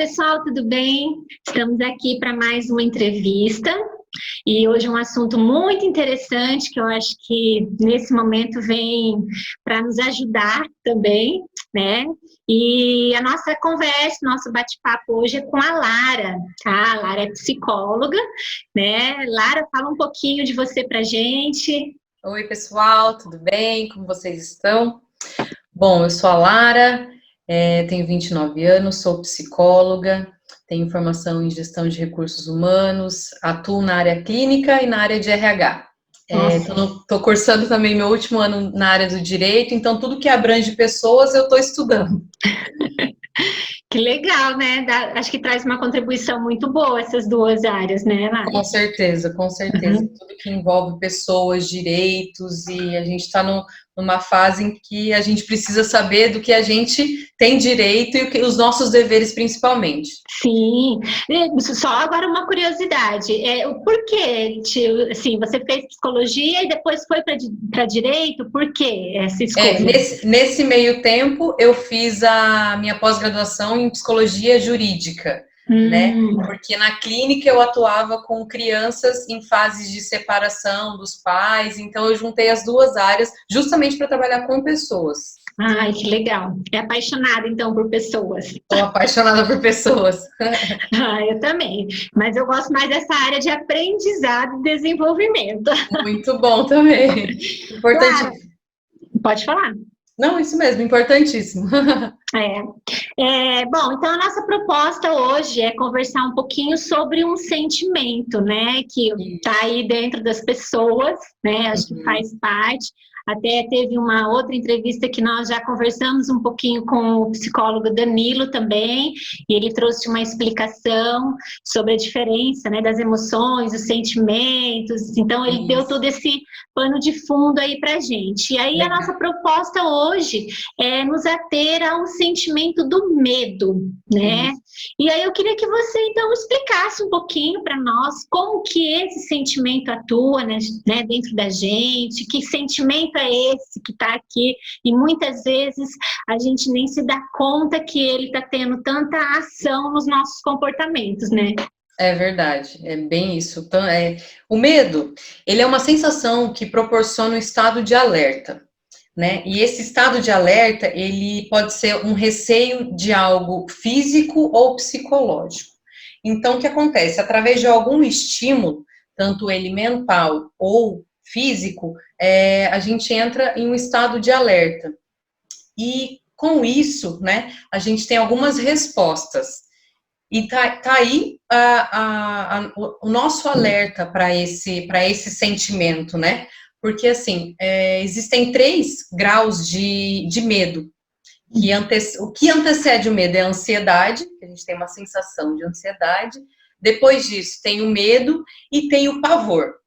pessoal, tudo bem? Estamos aqui para mais uma entrevista e hoje um assunto muito interessante que eu acho que nesse momento vem para nos ajudar também, né? E a nossa conversa, nosso bate-papo hoje é com a Lara, tá? A Lara é psicóloga, né? Lara, fala um pouquinho de você para gente. Oi, pessoal, tudo bem? Como vocês estão? Bom, eu sou a Lara, tenho 29 anos, sou psicóloga, tenho formação em gestão de recursos humanos, atuo na área clínica e na área de RH. Estou cursando também meu último ano na área do direito, então tudo que abrange pessoas eu estou estudando. Que legal, né? Acho que traz uma contribuição muito boa essas duas áreas, né, Lara? Com certeza, com certeza. Uhum. Tudo que envolve pessoas, direitos, e a gente está numa fase em que a gente precisa saber do que a gente tem direito e os nossos deveres, principalmente. Sim, só agora uma curiosidade, o porquê, tio, assim, você fez psicologia e depois foi para direito, por que essa escolha? Nesse meio tempo, eu fiz a minha pós-graduação em psicologia jurídica, né? Porque na clínica eu atuava com crianças em fases de separação dos pais, então eu juntei as duas áreas justamente para trabalhar com pessoas. Ai, que legal. É apaixonada, então, por pessoas. Estou apaixonada por pessoas. Eu também. Mas eu gosto mais dessa área de aprendizado e desenvolvimento. Muito bom também. Importante. Claro. Pode falar. Não, isso mesmo, importantíssimo. Bom, então a nossa proposta hoje é conversar um pouquinho sobre um sentimento, né, que está aí dentro das pessoas, né, acho que faz parte. Até teve uma outra entrevista que nós já conversamos um pouquinho com o psicólogo Danilo também, e ele trouxe uma explicação sobre a diferença, né, das emoções, dos sentimentos, então ele deu todo esse pano de fundo aí pra gente. E aí a nossa proposta hoje é nos ater ao sentimento do medo, né? E aí eu queria que você então explicasse um pouquinho para nós como que esse sentimento atua, né, dentro da gente, que sentimento é esse que está aqui e muitas vezes a gente nem se dá conta que ele está tendo tanta ação nos nossos comportamentos, né? É verdade, é bem isso. Então, o medo, ele é uma sensação que proporciona um estado de alerta, né? E esse estado de alerta, ele pode ser um receio de algo físico ou psicológico. Então, o que acontece? Através de algum estímulo, tanto ele mental ou físico, a gente entra em um estado de alerta. E com isso, né, a gente tem algumas respostas. E tá aí o nosso alerta para esse sentimento, né? Porque, assim, existem 3 graus de medo. O que antecede o medo é a ansiedade, que a gente tem uma sensação de ansiedade. Depois disso, tem o medo e tem o pavor.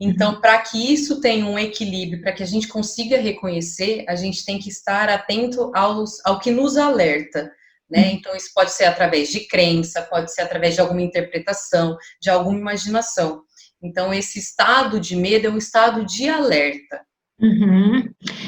Então, para que isso tenha um equilíbrio, para que a gente consiga reconhecer, a gente tem que estar atento ao que nos alerta, né? Então, isso pode ser através de crença, pode ser através de alguma interpretação, de alguma imaginação. Então, esse estado de medo é um estado de alerta.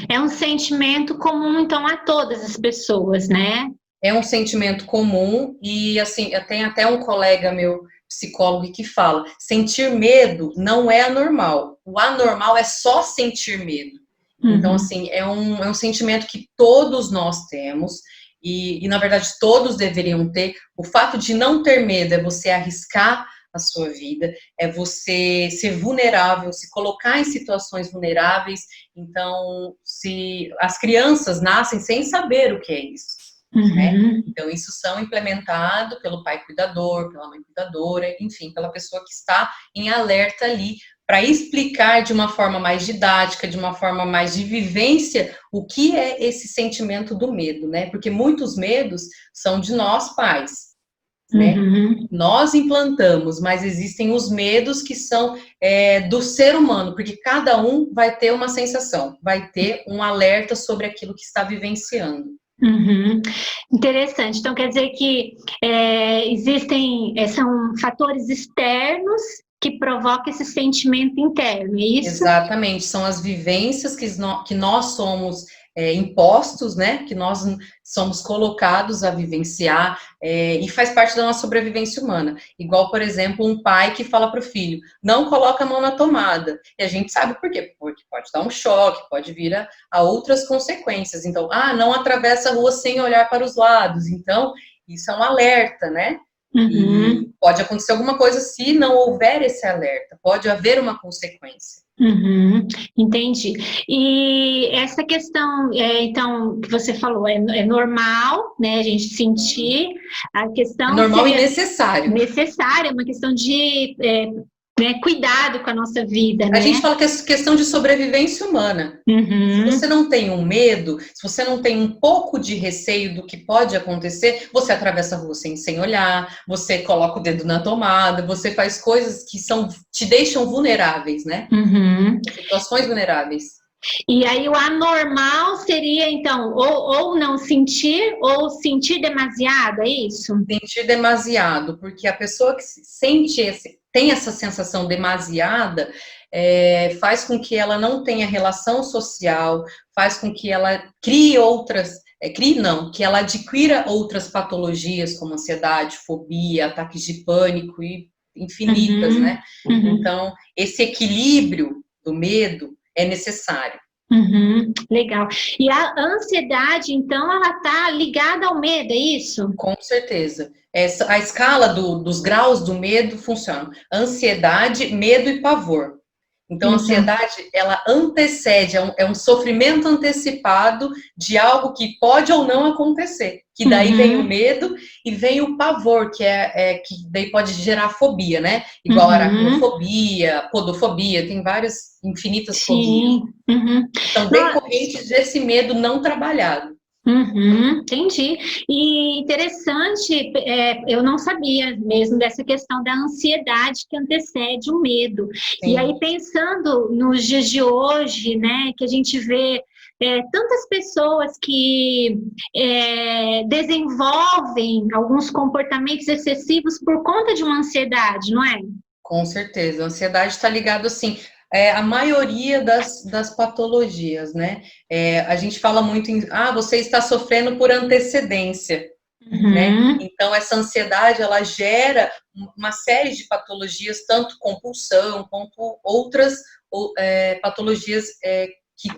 É um sentimento comum, então, a todas as pessoas, né? É um sentimento comum e, assim, eu tenho até um colega meu, psicólogo, que fala, sentir medo não é anormal. O anormal é só sentir medo. Então, assim, é um sentimento que todos nós temos e, na verdade, todos deveriam ter. O fato de não ter medo é você arriscar a sua vida, é você ser vulnerável, se colocar em situações vulneráveis. Então, se as crianças nascem sem saber o que é isso. Né? Então, isso são implementados pelo pai cuidador, pela mãe cuidadora, enfim, pela pessoa que está em alerta ali, para explicar de uma forma mais didática, de uma forma mais de vivência, o que é esse sentimento do medo, né? Porque muitos medos são de nós pais, né? Nós implantamos, mas existem os medos que são do ser humano, porque cada um vai ter uma sensação, vai ter um alerta sobre aquilo que está vivenciando. Interessante. Então, quer dizer que são fatores externos que provocam esse sentimento interno, é isso? Exatamente. São as vivências que nós somos impostos, né, que nós somos colocados a vivenciar, e faz parte da nossa sobrevivência humana. Igual, por exemplo, um pai que fala para o filho, não coloca a mão na tomada. E a gente sabe por quê? Porque pode dar um choque, pode vir a outras consequências. Então, não atravessa a rua sem olhar para os lados. Então, isso é um alerta, né? Uhum. E pode acontecer alguma coisa se não houver esse alerta. Pode haver uma consequência. Uhum, entendi. E essa questão, então, que você falou, é normal, né, a gente sentir, a questão É normal e seria necessário. necessária, uma questão de né, cuidado com a nossa vida, né? A gente fala que é questão de sobrevivência humana. Uhum. Se você não tem um medo, se você não tem um pouco de receio do que pode acontecer, você atravessa a rua sem olhar, você coloca o dedo na tomada, você faz coisas que te deixam vulneráveis, né? Uhum. Situações vulneráveis. E aí o anormal seria, então, ou não sentir, ou sentir demasiado, é isso? Sentir demasiado, porque a pessoa que tem essa sensação demasiada, faz com que ela não tenha relação social, faz com que ela crie outras, que ela adquira outras patologias, como ansiedade, fobia, ataques de pânico e infinitas, né? Uhum. Então, esse equilíbrio do medo é necessário. Uhum, legal. E a ansiedade, então, ela está ligada ao medo, é isso? Com certeza. A escala dos graus do medo funciona. Ansiedade, medo e pavor. Então, a ansiedade, ela antecede, é um sofrimento antecipado de algo que pode ou não acontecer. Que daí vem o medo e vem o pavor, que daí pode gerar fobia, né? Igual aracnofobia, podofobia, tem várias, infinitas fobias. São decorrentes desse medo não trabalhado. Entendi. E interessante, eu não sabia mesmo dessa questão da ansiedade que antecede o medo. Sim. E aí, pensando nos dias de hoje, né, que a gente vê tantas pessoas que desenvolvem alguns comportamentos excessivos por conta de uma ansiedade, não é? Com certeza. A ansiedade está ligada, assim, a maioria das patologias, né? A gente fala muito em, você está sofrendo por antecedência, né? Então, essa ansiedade, ela gera uma série de patologias, tanto compulsão, quanto outras patologias que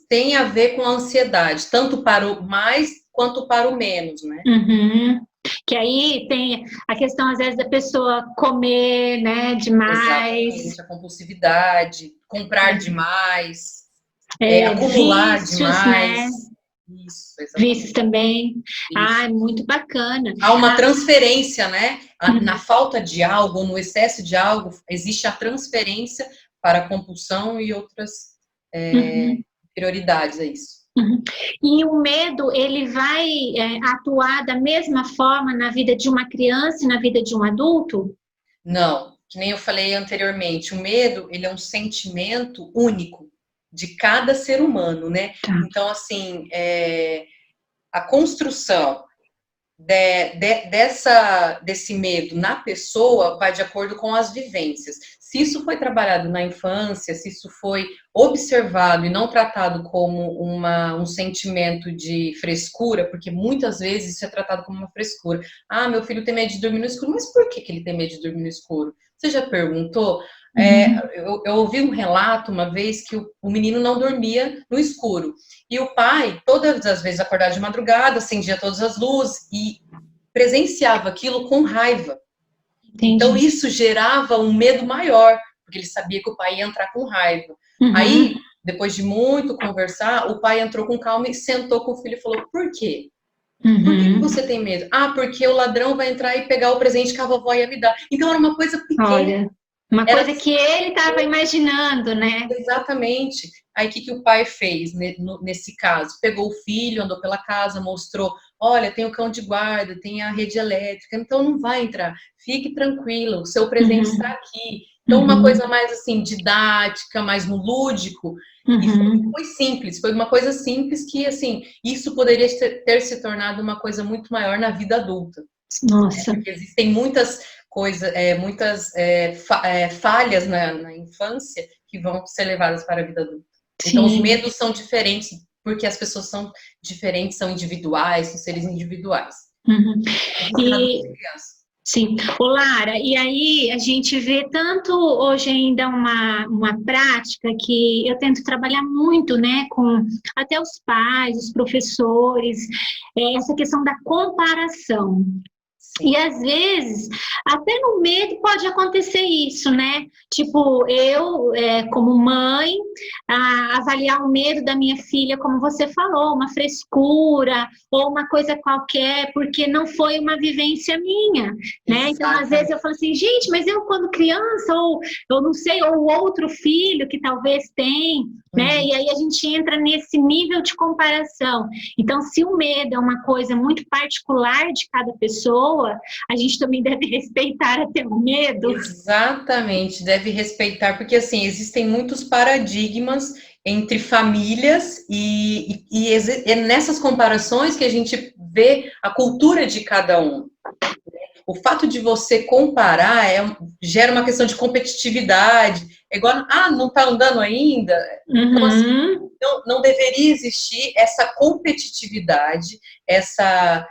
têm a ver com a ansiedade, tanto para o mais quanto para o menos, né? Que aí tem a questão, às vezes, da pessoa comer, né, demais. Exatamente, a compulsividade, comprar demais, acumular vícios, demais. Né? Isso, vícios também. Isso. Muito bacana. Há uma transferência, né? Na falta de algo, no excesso de algo, existe a transferência para a compulsão e outras prioridades, é isso. E o medo, ele vai atuar da mesma forma na vida de uma criança e na vida de um adulto? Não, que nem eu falei anteriormente, o medo, ele é um sentimento único de cada ser humano, né? Tá. Então, assim, a construção desse medo na pessoa vai de acordo com as vivências. Se isso foi trabalhado na infância, se isso foi observado e não tratado como um sentimento de frescura, porque muitas vezes isso é tratado como uma frescura. Meu filho tem medo de dormir no escuro, mas por que ele tem medo de dormir no escuro? Você já perguntou? Eu ouvi um relato uma vez que o menino não dormia no escuro. E o pai, todas as vezes, acordava de madrugada, acendia todas as luzes e presenciava aquilo com raiva. Entendi. Então, isso gerava um medo maior, porque ele sabia que o pai ia entrar com raiva. Aí, depois de muito conversar, o pai entrou com calma e sentou com o filho e falou, por quê? Por que você tem medo? Porque o ladrão vai entrar e pegar o presente que a vovó ia me dar. Então, era uma coisa pequena. Olha. Uma coisa que ele estava imaginando, né? Exatamente. Aí, o que o pai fez nesse caso? Pegou o filho, andou pela casa, mostrou, olha, tem o cão de guarda, tem a rede elétrica, então não vai entrar. Fique tranquilo, o seu presente está aqui. Então, uma coisa mais, assim, didática, mais no lúdico. E foi simples, foi uma coisa simples que, assim, isso poderia ter se tornado uma coisa muito maior na vida adulta. Nossa. Porque existem muitas falhas na infância que vão ser levadas para a vida adulta. Sim. Então, os medos são diferentes porque as pessoas são diferentes, são individuais, são seres individuais. Uhum. Sim, ô Lara, e aí a gente vê tanto hoje ainda uma prática que eu tento trabalhar muito, né, com até os pais, os professores, essa questão da comparação. Sim. E às vezes, até no medo pode acontecer isso, né? Tipo, eu, como mãe, avaliar o medo da minha filha, como você falou, uma frescura ou uma coisa qualquer, porque não foi uma vivência minha, né? Então, às vezes eu falo assim, gente, mas eu quando criança, ou eu não sei, ou outro filho que talvez tem, né? E aí a gente entra nesse nível de comparação. Então, se o medo é uma coisa muito particular de cada pessoa, a gente também deve respeitar até o medo. Exatamente, deve respeitar, porque assim, existem muitos paradigmas entre famílias e é nessas comparações que a gente vê a cultura de cada um. O fato de você comparar gera uma questão de competitividade. É igual, não está andando ainda? Então, assim, não deveria existir essa competitividade, essa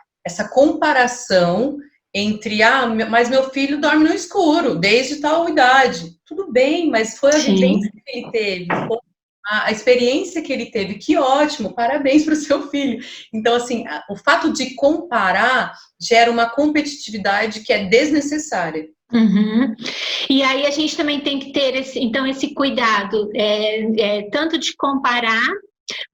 comparação entre, mas meu filho dorme no escuro, desde tal idade. Tudo bem, mas foi a vivência que ele teve, foi a experiência que ele teve. Que ótimo, parabéns para o seu filho. Então, assim, o fato de comparar gera uma competitividade que é desnecessária. Uhum. E aí a gente também tem que ter esse cuidado, tanto de comparar,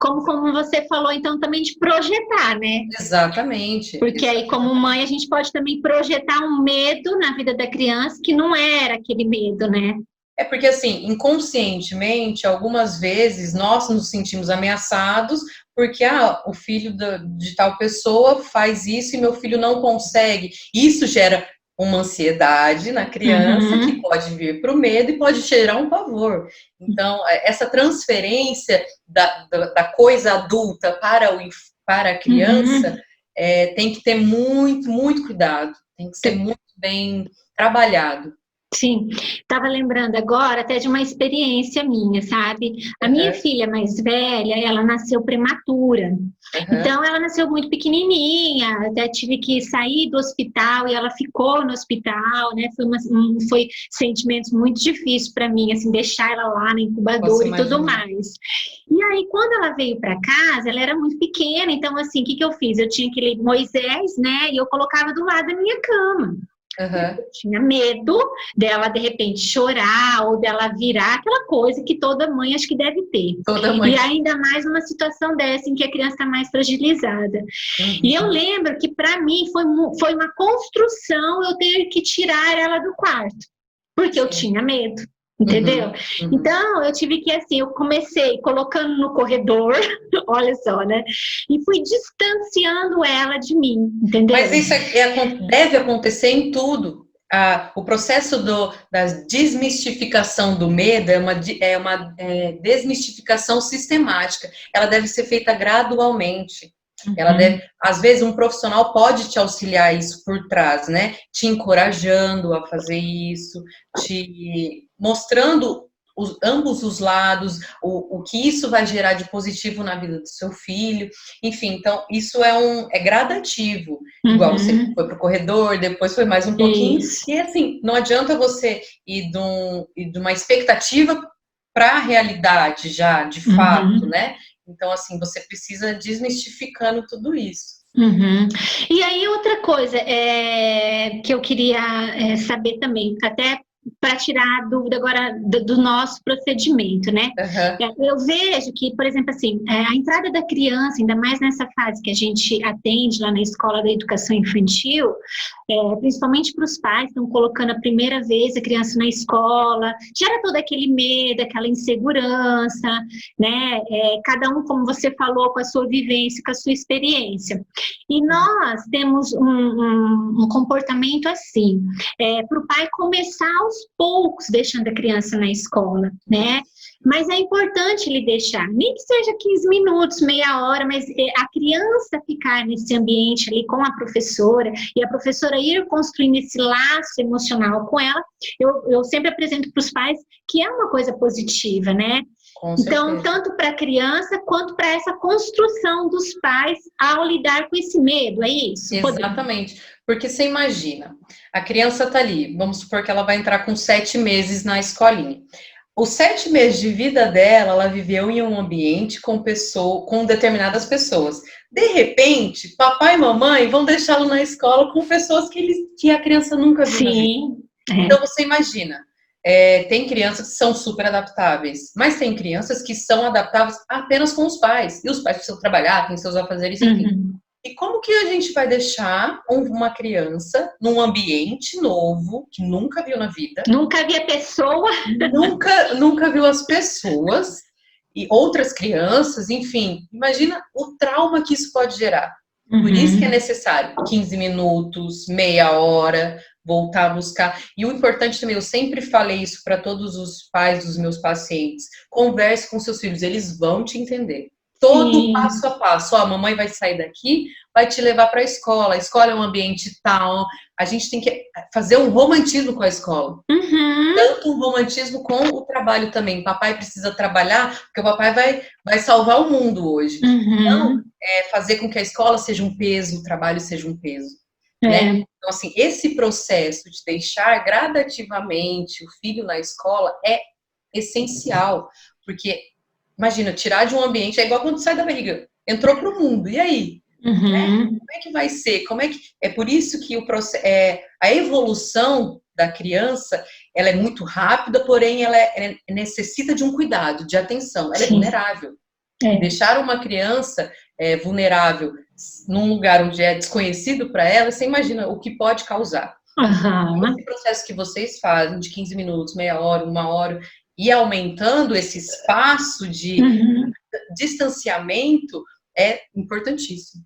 como você falou, então, também de projetar, né? Exatamente. Porque aí, como mãe, a gente pode também projetar um medo na vida da criança que não era aquele medo, né? É porque, assim, inconscientemente, algumas vezes, nós nos sentimos ameaçados porque, o filho de tal pessoa faz isso e meu filho não consegue. Isso gera uma ansiedade na criança que pode vir para o medo e pode gerar um pavor. Então, essa transferência da coisa adulta para a criança tem que ter muito, muito cuidado, tem que ser muito bem trabalhado. Sim, estava lembrando agora até de uma experiência minha, sabe? A minha filha mais velha, ela nasceu prematura. Então, ela nasceu muito pequenininha, até tive que sair do hospital e ela ficou no hospital, né? Foi sentimentos muito difíceis para mim, assim, deixar ela lá na incubadora e tudo mais. E aí, quando ela veio para casa, ela era muito pequena, então, assim, o que eu fiz? Eu tinha aquele Moisés, né? E eu colocava do lado da minha cama. Eu tinha medo dela, de repente, chorar ou dela virar aquela coisa que toda mãe acho que deve ter. Toda mãe. E ainda mais numa situação dessa em que a criança está mais fragilizada. E eu lembro que, para mim, foi uma construção eu ter que tirar ela do quarto, porque eu tinha medo. Entendeu? Então, eu tive que, assim, eu comecei colocando no corredor, olha só, né? E fui distanciando ela de mim, entendeu? Mas isso deve acontecer em tudo. O processo da desmistificação do medo é uma desmistificação sistemática. Ela deve ser feita gradualmente. Ela deve, às vezes, um profissional pode te auxiliar isso por trás, né? Te encorajando a fazer isso, te mostrando ambos os lados, o que isso vai gerar de positivo na vida do seu filho. Enfim, então, isso é gradativo. Igual você foi para o corredor, depois foi mais um pouquinho. Isso. E, assim, não adianta você ir de uma expectativa para a realidade já, de fato, né? Então, assim, você precisa desmistificando tudo isso. E aí, outra coisa que eu queria saber também, até para tirar a dúvida agora do nosso procedimento, né? Eu vejo que, por exemplo, assim, a entrada da criança, ainda mais nessa fase que a gente atende lá na Escola da Educação Infantil, principalmente para os pais que estão colocando a primeira vez a criança na escola, gera todo aquele medo, aquela insegurança, né? Cada um, como você falou, com a sua vivência, com a sua experiência. E nós temos um comportamento assim, para o pai começar aos poucos deixando a criança na escola, né? Mas é importante ele deixar, nem que seja 15 minutos, meia hora, mas a criança ficar nesse ambiente ali com a professora e a professora ir construindo esse laço emocional com ela, eu sempre apresento para os pais que é uma coisa positiva, né? Então, tanto para a criança quanto para essa construção dos pais ao lidar com esse medo, é isso? Exatamente, porque você imagina, a criança está ali, vamos supor que ela vai entrar com 7 meses na escolinha. Os 7 meses de vida dela, ela viveu em um ambiente com determinadas pessoas. De repente, papai e mamãe vão deixá-lo na escola com pessoas que a criança nunca viu na vida. Então, você imagina, tem crianças que são super adaptáveis, mas tem crianças que são adaptáveis apenas com os pais. E os pais precisam trabalhar, têm seus afazeres, enfim. E como que a gente vai deixar uma criança num ambiente novo, que nunca viu na vida? Nunca viu a pessoa. Nunca viu as pessoas e outras crianças, enfim. Imagina o trauma que isso pode gerar. Por isso que é necessário 15 minutos, meia hora, voltar a buscar. E o importante também, eu sempre falei isso para todos os pais dos meus pacientes, converse com seus filhos, eles vão te entender. Todo passo a passo. A mamãe vai sair daqui, vai te levar para a escola é um ambiente tal. A gente tem que fazer um romantismo com a escola. Tanto um romantismo com o trabalho também. Papai precisa trabalhar, porque o papai vai salvar o mundo hoje. Então, fazer com que a escola seja um peso, o trabalho seja um peso. Né? Então, assim, esse processo de deixar gradativamente o filho na escola é essencial, porque imagina, tirar de um ambiente é igual quando sai da barriga, entrou para o mundo, e aí? Como é que vai ser? É por isso que a evolução da criança, ela é muito rápida, porém ela necessita de um cuidado, de atenção, ela é vulnerável. Deixar uma criança vulnerável num lugar onde é desconhecido para ela, você imagina o que pode causar. Esse processo que vocês fazem de 15 minutos, meia hora, 1 hora, e aumentando esse espaço de distanciamento é importantíssimo.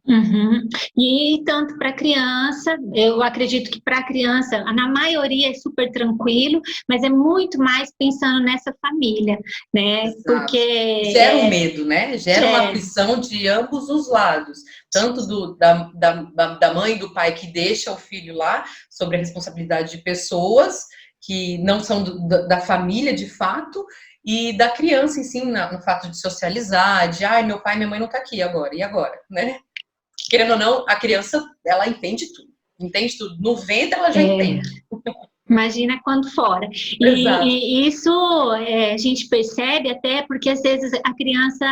E tanto para criança, eu acredito que para criança, na maioria é super tranquilo, mas é muito mais pensando nessa família, né? Exato. Porque gera um medo, né? Gera uma aflição de ambos os lados, tanto da mãe e do pai que deixa o filho lá, sobre a responsabilidade de pessoas que não são da família de fato, e da criança em si, no fato de socializar, de, meu pai e minha mãe não tá aqui agora, e agora, né? Querendo ou não, a criança, ela entende tudo, no ventre ela já entende. Imagina quando fora. E isso a gente percebe até porque às vezes a criança...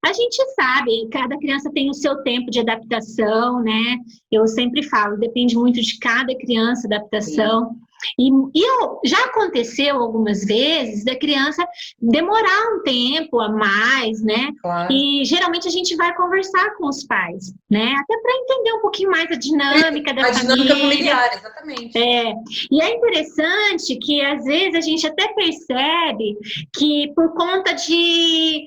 A gente sabe, cada criança tem o seu tempo de adaptação, né? Eu sempre falo, depende muito de cada criança, adaptação. E já aconteceu algumas vezes da criança demorar um tempo a mais, né? Claro. E geralmente a gente vai conversar com os pais, né? Até para entender um pouquinho mais a dinâmica da família. A dinâmica familiar, exatamente. E é interessante que às vezes a gente até percebe que por conta de...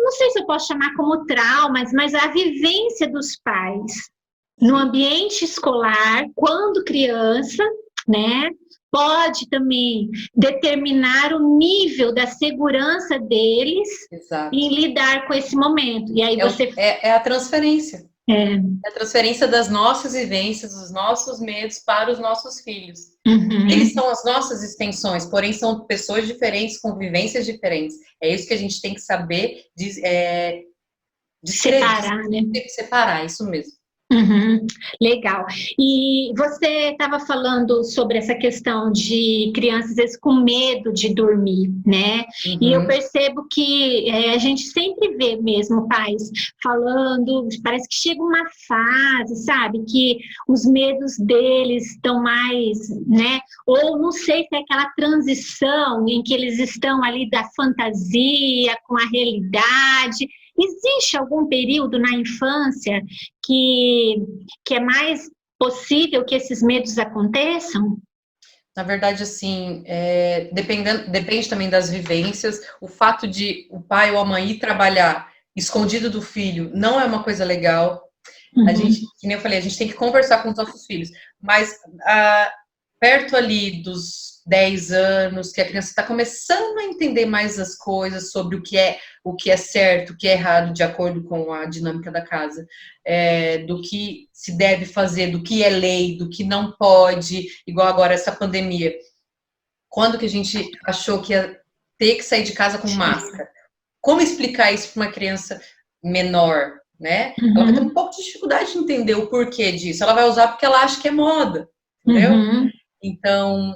não sei se eu posso chamar como traumas, mas a vivência dos pais no ambiente escolar, quando criança, né, pode também determinar o nível da segurança deles em lidar com esse momento. E aí é a transferência. É a transferência das nossas vivências, dos nossos medos para os nossos filhos. Eles são as nossas extensões, porém são pessoas diferentes, com vivências diferentes. É isso que a gente tem que saber separar, né? Tem que separar, isso mesmo. Legal. E você estava falando sobre essa questão de crianças às vezes com medo de dormir, né? E eu percebo que a gente sempre vê mesmo pais falando, parece que chega uma fase, sabe? Que os medos deles estão mais, né? Ou não sei se é aquela transição em que eles estão ali da fantasia com a realidade. Existe algum período na infância que é mais possível que esses medos aconteçam? Na verdade, assim, depende também das vivências. O fato de o pai ou a mãe ir trabalhar escondido do filho não é uma coisa legal. A gente, que nem eu falei, a gente tem que conversar com os nossos filhos. Mas perto ali dos 10 anos, que a criança está começando a entender mais as coisas sobre o que é certo, o que é errado, de acordo com a dinâmica da casa, do que se deve fazer, do que é lei, do que não pode, igual agora essa pandemia. Quando que a gente achou que ia ter que sair de casa com máscara? Como explicar isso para uma criança menor, né? Ela vai ter um pouco de dificuldade de entender o porquê disso. Ela vai usar porque ela acha que é moda, entendeu? Então,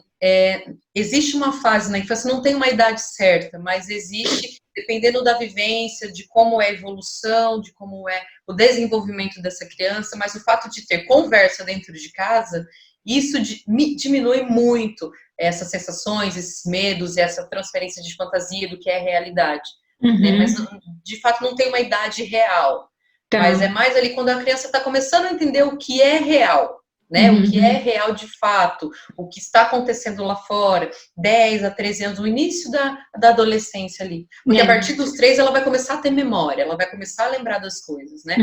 existe uma fase na infância, não tem uma idade certa, mas existe, dependendo da vivência, de como é a evolução, de como é o desenvolvimento dessa criança, mas o fato de ter conversa dentro de casa, isso diminui muito essas sensações, esses medos, essa transferência de fantasia do que é realidade. Né? Mas, de fato, não tem uma idade real. Mas é mais ali quando a criança está começando a entender o que é real. Né? O que é real de fato, o que está acontecendo lá fora, 10 a 13 anos, no início da adolescência ali. Porque a partir dos 3 ela vai começar a ter memória, ela vai começar a lembrar das coisas, né?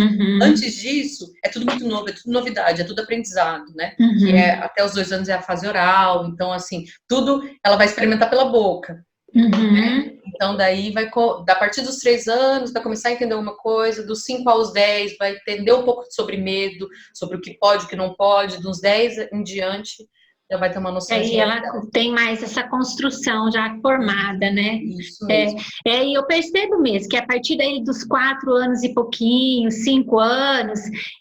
Antes disso, é tudo muito novo, é tudo novidade, é tudo aprendizado, né? Que até os 2 anos é a fase oral, então, assim, tudo ela vai experimentar pela boca. Né? Então, daí a partir dos 3 anos, vai começar a entender alguma coisa, dos 5 aos 10, vai entender um pouco sobre medo, sobre o que pode, o que não pode, dos 10 em diante, já vai ter uma noção de ela tem mais essa construção já formada, né? Isso mesmo. E eu percebo mesmo que a partir daí dos 4 anos e pouquinho, 5 anos,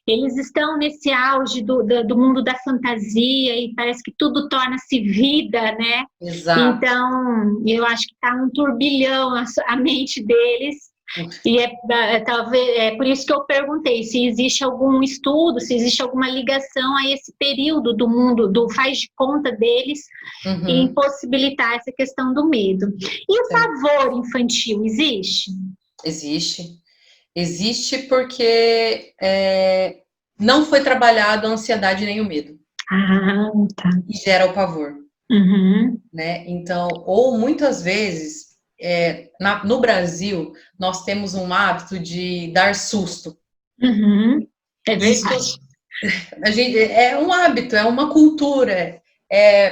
eles estão nesse auge do mundo da fantasia e parece que tudo torna-se vida, né? Exato. Então, eu acho que está um turbilhão a mente deles. E talvez por isso que eu perguntei se existe algum estudo, se existe alguma ligação a esse período do mundo, do faz de conta deles, em possibilitar essa questão do medo. E o pavor infantil existe? Existe. Existe porque não foi trabalhado a ansiedade nem o medo. Tá. E gera o pavor. Né? Então, ou muitas vezes, no Brasil, nós temos um hábito de dar susto. É verdade. Isso, é um hábito, é uma cultura.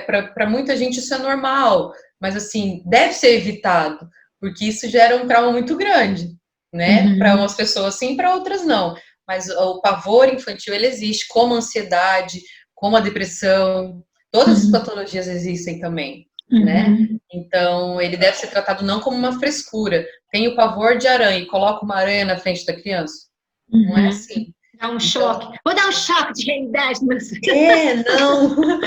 Para muita gente isso é normal, mas assim, deve ser evitado, porque isso gera um trauma muito grande, né? Para umas pessoas sim, para outras não. Mas o pavor infantil, ele existe, como a ansiedade, como a depressão, todas as patologias existem também, né? Então, ele deve ser tratado não como uma frescura. Tem o pavor de aranha e coloca uma aranha na frente da criança. Não é assim. Dá um choque. Vou dar um choque de realidade. Não.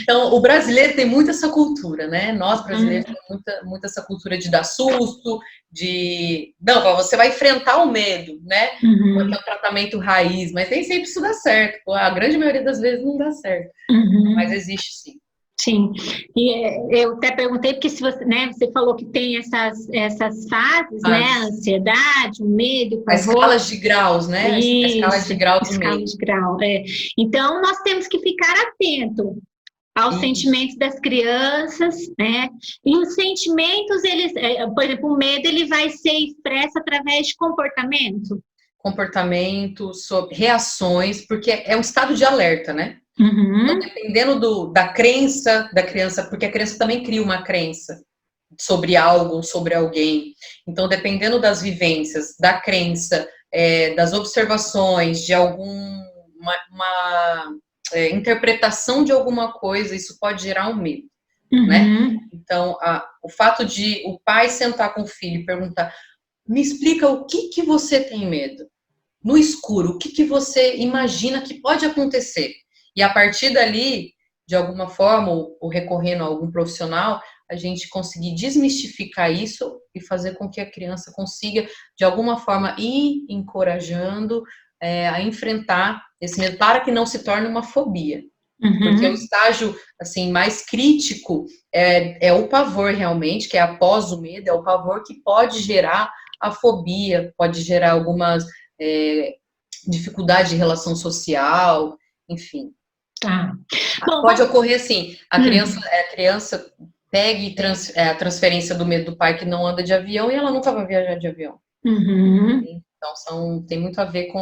Então, o brasileiro tem muito essa cultura, né? Nós, brasileiros, temos muito essa cultura de dar susto, Não, você vai enfrentar o medo, né? Porque é um tratamento raiz, mas nem sempre isso dá certo. A grande maioria das vezes não dá certo. Mas existe sim. Sim, e eu até perguntei porque se você, né, você falou que tem essas fases, né, a ansiedade, o medo, o pavor. As escalas de graus, né? Isso, a escala de grau do medo. De grau, Então, nós temos que ficar atento aos sentimentos das crianças, né? E os sentimentos, eles, por exemplo, o medo, ele vai ser expresso através de comportamento, sobre reações, porque é um estado de alerta, né? Então, dependendo da crença da criança, porque a criança também cria uma crença sobre algo, sobre alguém. Então, dependendo das vivências, da crença, das observações, de alguma interpretação de alguma coisa, isso pode gerar um medo, né? Então, o fato de o pai sentar com o filho e perguntar: me explica o que você tem medo? No escuro, o que você imagina que pode acontecer? E a partir dali, de alguma forma, ou recorrendo a algum profissional, a gente conseguir desmistificar isso e fazer com que a criança consiga, de alguma forma, ir encorajando a enfrentar esse medo, para que não se torne uma fobia. Porque o estágio assim, mais crítico é o pavor, realmente, que é após o medo, é o pavor que pode gerar a fobia, pode gerar algumas dificuldades de relação social, enfim. Tá. Bom, pode ocorrer assim, a criança pegue a transferência do medo do pai que não anda de avião e ela nunca vai viajar de avião. Então, tem muito a ver com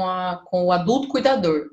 o adulto cuidador.